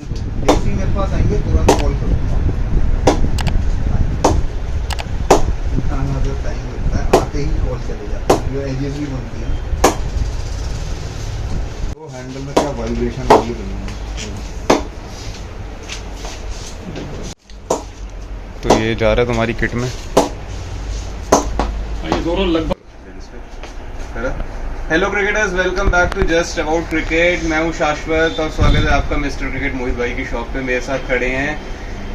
जैसे ही मेरे पास आएंगे तुरंत कॉल करूँगा। इतना ज़्यादा टाइम लगता है, आते ही कॉल चले जाते हैं, जो एजेस भी बनती है। वो हैंडल में क्या वाइब्रेशन होगी तो ये जा रहा है तुम्हारी किट में। ये दोनों लगभग। Hello cricketers, welcome back to just about cricket. मैं हूं शाश्वत और स्वागत है आपका मिस्टर क्रिकेट मोहित भाई की शॉप पे। मेरे साथ खड़े हैं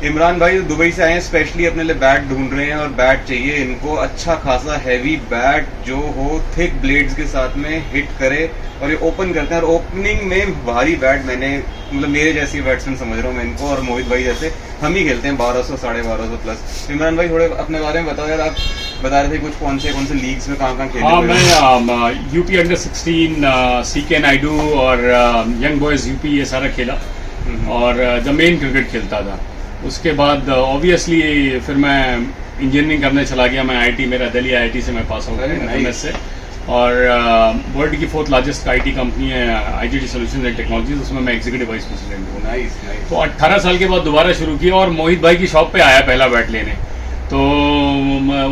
इमरान भाई, दुबई से आए हैं, स्पेशली अपने लिए बैट ढूंढ रहे हैं और बैट चाहिए इनको अच्छा खासा हैवी बैट जो हो थिक ब्लेड्स के साथ में हिट करे और ये ओपन करते हैं। और ओपनिंग में भारी बैट, मैंने मतलब मेरे जैसी बैट्समैन समझ रहा हूँ मैं इनको, और मोहित भाई जैसे हम ही खेलते हैं 1200 1250 प्लस। इमरान भाई थोड़े अपने बारे में बताओ यार, आप बता रहे थे कुछ कौन से लीग्स में कहाँ खेले? हाँ, मैं यूपी अंडर 16, सीके नायडू और यंग बॉयज यूपी ये सारा खेला और जब मेन क्रिकेट खेलता था। उसके बाद ऑब्वियसली फिर मैं इंजीनियरिंग करने चला गया। मैं आईटी, मेरा दिल्ली आईटी से मैं पास आउट हूँ एमएस से, और वर्ल्ड की 4th लार्जेस्ट आईटी कंपनी है आईजीटी सॉल्यूशंस एंड टेक्नोलॉजीज, उसमें मैं एग्जीक्यूटिव वाइस प्रेसिडेंट हूँ। नाइस। तो 18 साल के बाद दोबारा शुरू किया और मोहित भाई की शॉप पे आया पहला बैट लेने। तो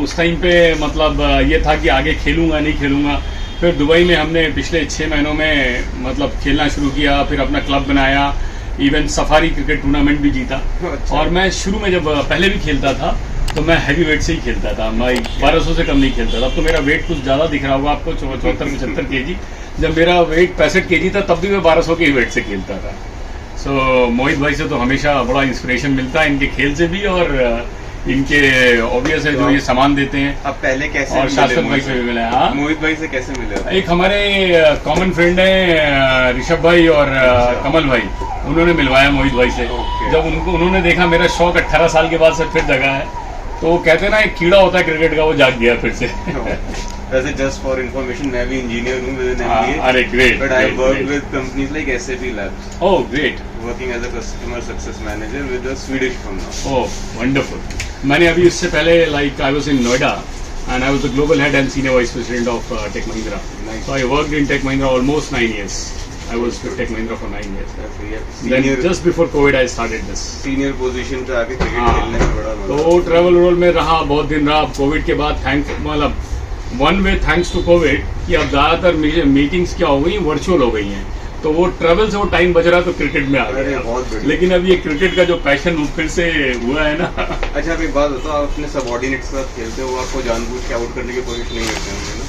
उस टाइम पे मतलब ये था कि आगे खेलूंगा नहीं खेलूंगा। फिर दुबई में हमने पिछले 6 महीनों में मतलब खेलना शुरू किया, फिर अपना क्लब बनाया, इवन सफारी क्रिकेट टूर्नामेंट भी जीता। अच्छा। और मैं शुरू में जब पहले भी खेलता था तो मैं हैवी वेट से ही खेलता था, मैं 1200 से कम नहीं खेलता था। अब तो मेरा वेट कुछ ज़्यादा दिख रहा होगा आपको, 74-75 kg। जब मेरा वेट 65 kg था तब भी मैं 1200 के वेट से खेलता था। सो मोहित भाई से तो हमेशा बड़ा इंस्पिरेशन मिलता है, इनके खेल से भी और इनके ऑब्वियस है जो ये सामान देते हैं। अब पहले कैसे और शाश्वत भाई से भी मिला है। हाँ, मोहित भाई से कैसे मिले? एक हमारे कॉमन फ्रेंड है ऋषभ भाई और कमल भाई, उन्होंने मिलवाया मोहित भाई से। जब उन्होंने देखा मेरा शौक 18 साल के बाद से फिर जगा है, तो वो कहते हैं ना एक कीड़ा होता है क्रिकेट का, वो जाग गया फिर से। वैसे जस्ट फॉर इन्फॉर्मेशन, मैं भी इंजीनियर हूँ विद एन एमबीए। अरे great. But I work with companies like SAP labs. Oh great. Working as a customer success manager with a Swedish firm now. Oh wonderful. मैंने अभी इससे पहले like I was in Noida and I was the global head and senior vice president of Tech Mahindra. Nice. So I worked in Tech Mahindra almost 9 years. I was with Tech Mahindra for 9 years. Then just before COVID I started this. Senior position पे आके cricket खेलने में बड़ा मजा। तो travel role में रहा, बहुत दिन रहा। कोविड के बाद मतलब one way thanks to COVID कि अब ज़्यादातर मीटिंग्स क्या हो गई, वर्चुअल हो गई हैं। तो वो ट्रैवल से वो टाइम बच रहा तो क्रिकेट में आ गया। लेकिन अब ये क्रिकेट का जो पैशन वो फिर से हुआ है ना। अच्छा, आप एक बात बताओ, आप अपने सबऑर्डिनेट्स के साथ खेलते हो, आपको जानबूझ के आउट करने की कोशिश नहीं करते होंगे ना?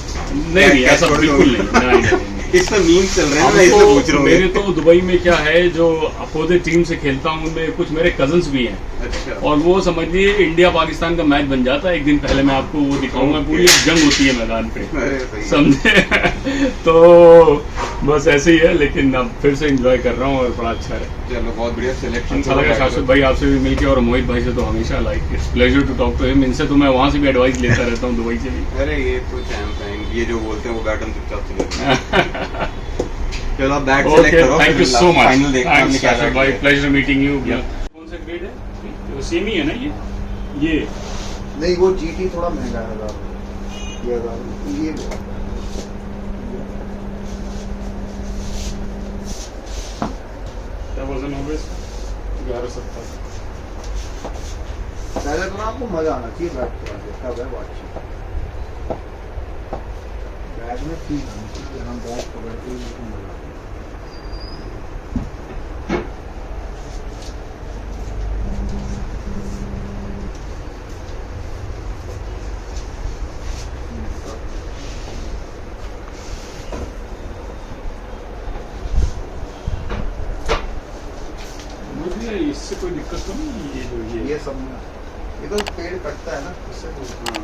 नहीं, ऐसा बिल्कुल नहीं। इस पर मीम्स चल रहे हैं, मैं इसलिए पूछ रहा हूँ। मेरे तो दुबई में क्या है, जो अपोजिट टीम से खेलता हूँ उनमें कुछ मेरे कजन्स भी हैं। अच्छा। और वो समझिए इंडिया पाकिस्तान का मैच बन जाता है। एक दिन पहले मैं आपको वो दिखाऊंगा, पूरी एक जंग होती है मैदान पे, समझे? तो बस ऐसे ही है, लेकिन अब फिर से एंजॉय कर रहा हूँ और बड़ा अच्छा है। चलो, बहुत बढ़िया सिलेक्शन। अच्छा लगा शाश्वत भाई आपसे भी मिलके, और मोहित भाई से तो हमेशा like it's pleasure to talk to him. इनसे तो मैं वहाँ से भी एडवाइस लेता रहता हूँ, दुबई से भी। अरे ये तो चैंप हैं, ये जो बोलते हैं वो बैट हम चुपचाप से लेते हैं। चलो आप बैट सेलेक्ट करो। Thank you so much. Final देखते हैं हमने क्या शाश्वत भाई, प्लेजर मीटिंग यू। Yeah. कौन सा ग्रेड है? वो सेम ही है ना ये? नहीं, वो जीटी थोड़ा महंगा है। ये क्या वजन होगा इसका? 1170। पहले तो ना आपको मजा आना चाहिए बैट चलाते, तब है वो अच्छी। बैट में फील आनी चाहिए, हम बैट पकड़ते ही उसको मजा आता है। मुझे इससे कोई दिक्कत तो नहीं? ये सब में ये तो पेड़ कटता है ना, इससे हाँ।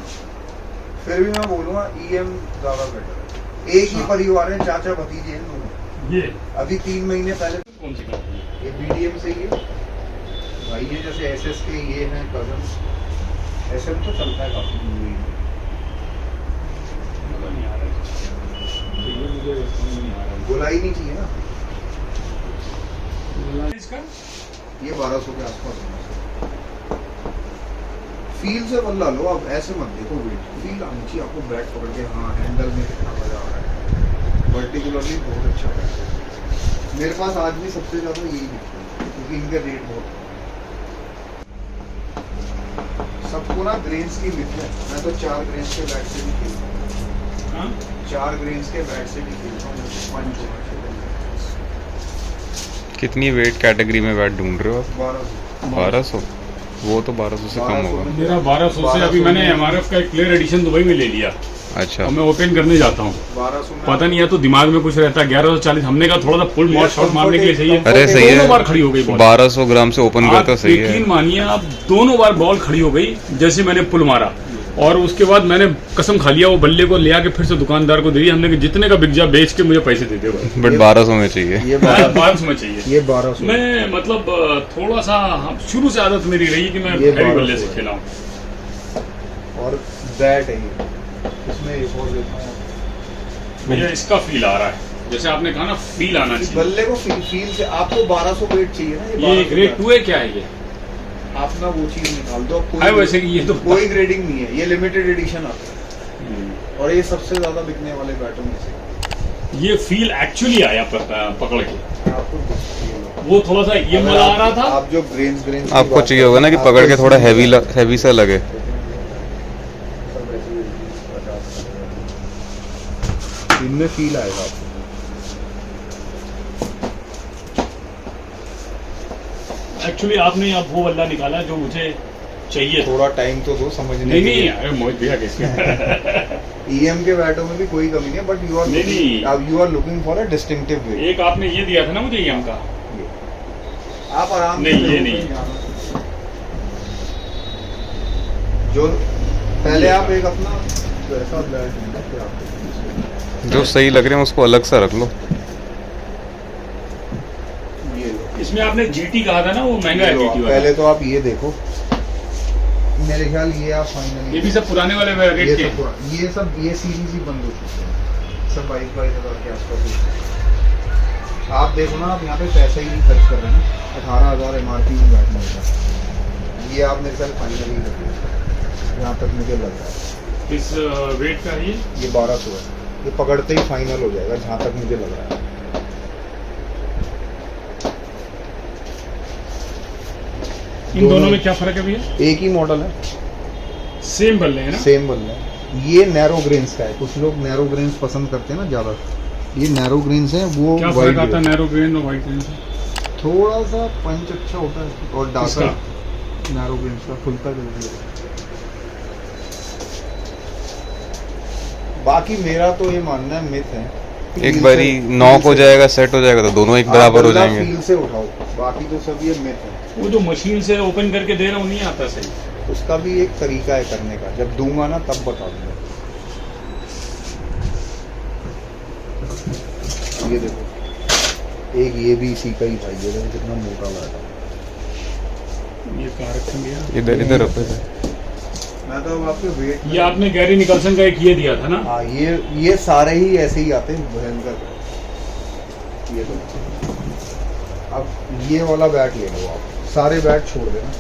फिर भी मैं बोलूँगा ईएम ज्यादा बेटर है। एक ही परिवार है, चाचा भतीजे हैं दोनों। ये अभी 3 महीने पहले कौन सी कंपनी है? ये बीडीएम से ही है भाई, ये जैसे एसएस के ये हैं कजन्स। एसएम तो चलता है काफी मूवी में। मजा नहीं आ रहा है, ये मुझे समझ नहीं आ रहा। बोला ही नहीं चाहिए ना। इसका ये 1200 के आसपास होना चाहिए। फील से बल्ला लो, आप ऐसे मत देखो वेट, फील आनी चाहिए आपको बैट पकड़ के। हाँ, हैंडल में कितना मजा आ रहा है, पर्टिकुलरली बहुत अच्छा बैट है। मेरे पास आज भी सबसे ज्यादा यही दिखता है, क्योंकि इनके रेट बहुत सबको ना ग्रेन्स की विथ है। मैं तो 4 ग्रेन्स के बैट से भी खेलता हूँ। हाँ? 4 ग्रेन्स के बैट से भी खेलता हूँ। पंच कितनी वेट कैटेगरी में बैट ढूंढ रहे हो आप? 1200। 1200? वो तो 1200 से कम होगा। मेरा 1200 से अभी मैंने MRF का एक प्लेयर एडिशन दुबई में ले लिया अच्छा, और मैं ओपन करने जाता हूँ। 1200 में पता नहीं है तो दिमाग में कुछ रहता है। 1140 हमने कहा थोड़ा सा फुल मॉट शॉट मारने के लिए सही है। अरे सही दोनों है, बार खड़ी हो गई बॉल। 1200 ग्राम से ओपन करता सही है। यकीन मानिए आप, दोनों बार बॉल खड़ी हो गई जैसे मैंने पुल मारा। और उसके बाद मैंने कसम खा लिया वो बल्ले को ले आके फिर से दुकानदार को दे दिया हमने कि जितने का बिक जा बेच के मुझे पैसे दे दो। बट 1200 में चाहिए। ये 1200 में चाहिए। ये 1200 मैं मतलब थोड़ा सा शुरू से आदत मेरी रही कि मैं ये हैवी बल्ले 1200 से खेला हूँ। और बैट है ये। इसमें एक और देखना है। मुझे इसका फील आ रहा है, जैसे आपने कहा ना फील आना इस चाहिए। बल्ले को फील से आपको 1200 वेट चाहिए ना। ये 1200 ग्रेड 2 है क्या है ये? आप ना वो चीज निकाल दो। है वैसे कि ये तो कोई ग्रेडिंग नहीं है, ये लिमिटेड एडिशन आता है और ये सबसे ज्यादा बिकने वाले बैटों में से। ये फील एक्चुअली आया पकड़ के। मैं आपको वो थोड़ा सा ये मजा आ रहा था। आप जो ग्रेन्स आपको चाहिए होगा ना कि पकड़ के थोड़ा हैवी सा लगे। इनमें फील आएगा आपको। एक्चुअली आपने अब वो बल्ला निकाला जो मुझे चाहिए था। थोड़ा टाइम तो दो समझने नहीं के नहीं, लिए। अरे मोहित भैया कैसे EM के बैटों में भी कोई कमी नहीं है, बट यू आर नहीं। अब you are looking for a distinctive way. एक आपने ये दिया था ना मुझे EM का। आप आराम नहीं, से ये नहीं। जो पहले आप एक अपना ऐसा बैट ढूंढो कि आपको जो सही लग रहे हैं उसको अलग सा रख लो। ये लो। इसमें आपने GT कहा था ना, वो महंगा है ये लो, GT पहले वाला। तो आप ये देखो। मेरे ख्याल ये आप फाइनली ये भी सब पुराने वाले ये रेट के। सब ये सीरीज ही बंद हो चुकी है। सब 22,000 के आसपास। आप देखो ना, आप यहाँ पे पैसे ही नहीं खर्च कर रहे हैं ना। 18,000 MRP में बैठ मिलता है। ये आप मेरे ख्याल फाइनली ही लगे यहाँ तक मुझे लग रहा है। इस वेट का ये 1200 है। ये पकड़ते ही फाइनल हो जाएगा जहाँ तक मुझे लग रहा है। इन दोनों में क्या फर्क है भैया? एक ही मॉडल है, सेम बल्ले है ना? सेम बल्ला है। ये नैरो ग्रेन्स का है। कुछ लोग नैरो ग्रेन्स पसंद करते हैं ना ज़्यादा। ये नैरो ग्रेन्स है। वो क्या वाइड फर्क आता है नैरो ग्रेन और व्हाइट ग्रेन से? थोड़ा सा पंच अच्छा होता है और इसका? डार्कर नैरो ग्रेन्स का खुलता जल्दी है। बाकी मेरा तो ये मानना है, मिथ है। एक बारी नॉक हो जाएगा, सेट हो जाएगा तो दोनों एक बराबर हो जाएंगे। फील से उठाओ, बाकी तो सब ये मिथ है। वो जो मशीन से ओपन करके दे रहा हूँ नहीं आता सही। उसका भी एक तरीका है करने का। जब दूंगा ना तब बता दूंगा। ये देखो, एक ये भी इसी का ही भाई है। देखो कितना मोटा लगा। ये कहाँ रखें भैया? इधर रखो। मैं तो अब आपके वेट ये आपने गैरी निकलसन का एक ये दिया था ना? हाँ, ये सारे ही ऐसे ही आते हैं भयंकर। ये तो अब ये वाला बैट ले लो आप। सारे बैट छोड़ देना।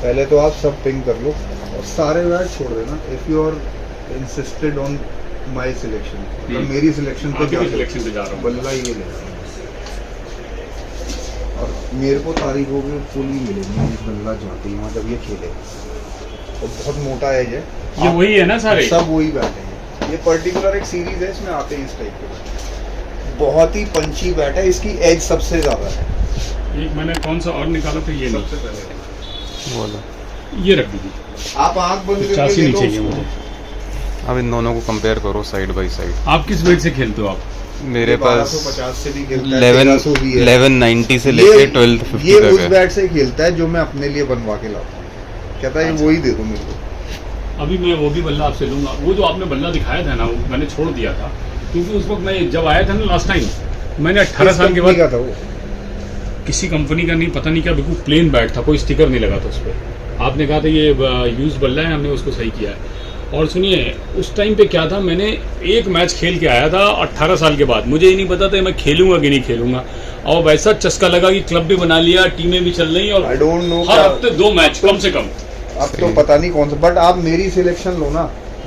पहले तो आप सब पिंग कर लो और सारे बैट छोड़ देना। If you are insisted on my selection, मतलब मेरी सिलेक्शन पे आपकी सिलेक्शन पे जा रहा हूँ। बल्ला ये ले रहा हूँ। और मेरे को तारीखों में फुल ही मिलेगी ये बल्ला जाते ही, जब ये खेले। और बहुत मोटा एज है। ये वही है ना सारे? सब वही बैट है। ये पर्टिकुलर एक सीरीज है, इसमें आते हैं इस टाइप के बैट। बहुत ही पंची बैट है। इसकी एज सबसे ज्यादा है। एक मैंने कौन सा और निकाला था, ये नहीं। सबसे पहले बोलो ये रख दीजिए। आप आंख बंद करके 85 ले नहीं लो चाहिए उसको। मुझे। अब इन दोनों को कंपेयर करो साइड बाय साइड। आप किस वेट से खेलते हो आप? मेरे पास 1250 से भी खेलता है, 11 1300 भी है। 1190 से लेके 1250 ये तक उस है। बैट से खेलता है जो मैं अपने लिए बनवा के लाता हूँ। कहता है अच्छा। वही दे दो मेरे को। अभी मैं वो भी बल्ला आपसे लूंगा। वो जो आपने बल्ला दिखाया था ना, वो मैंने छोड़ दिया था क्योंकि उस वक्त मैं जब आया था ना लास्ट टाइम, मैंने 18 साल के बाद का था वो। किसी कंपनी का नहीं, पता नहीं क्या, बिल्कुल प्लेन बैट था, कोई स्टिकर नहीं लगा था उस पर। आपने कहा था ये यूज बल्ला है, हमने उसको सही किया है। और सुनिए उस टाइम पे क्या था, मैंने एक मैच खेल के आया था 18 साल के बाद। मुझे ही नहीं पता था मैं खेलूंगा कि नहीं खेलूंगा, और वैसा चस्का लगा कि क्लब भी बना लिया, टीमें भी चल रही, और आई डोंट नो हर हफ्ते 2 मैच कम से कम। अब तो पता नहीं कौन सा, बट आप मेरी सिलेक्शन लो ना।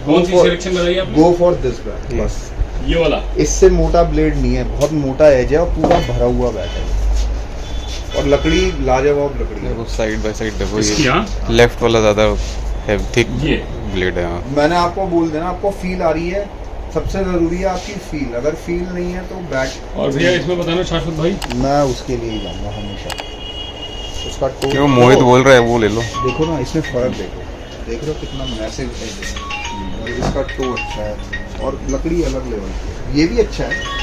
कौन सी सिलेक्शन बताइए आपने? गो फॉर दिस बैट बस। ये वाला इससे मोटा ब्लेड नहीं है, बहुत मोटा एज है और पूरा भरा हुआ बैट है और लकड़ी लाजवाब लकड़ी है। देखो साइड बाय साइड देखो, इसकी, ये हाँ? लेफ्ट वाला ज़्यादा है, थिक ये ब्लेड है। हाँ मैंने आपको बोल देना, आपको फील आ रही है, सबसे ज़रूरी है आपकी फील। अगर फील नहीं है तो बैट। और भैया इसमें बताना शाश्वत भाई, मैं उसके लिए ही जाऊँगा हमेशा, उसका टोन। क्यों मोहित बोल रहा है वो ले लो। देखो ना इसमें फ़र्क देखो, देख रहे हो कितना मैसिव है और इसका टो अच्छा है और लकड़ी अलग लेवल की है। ये भी अच्छा है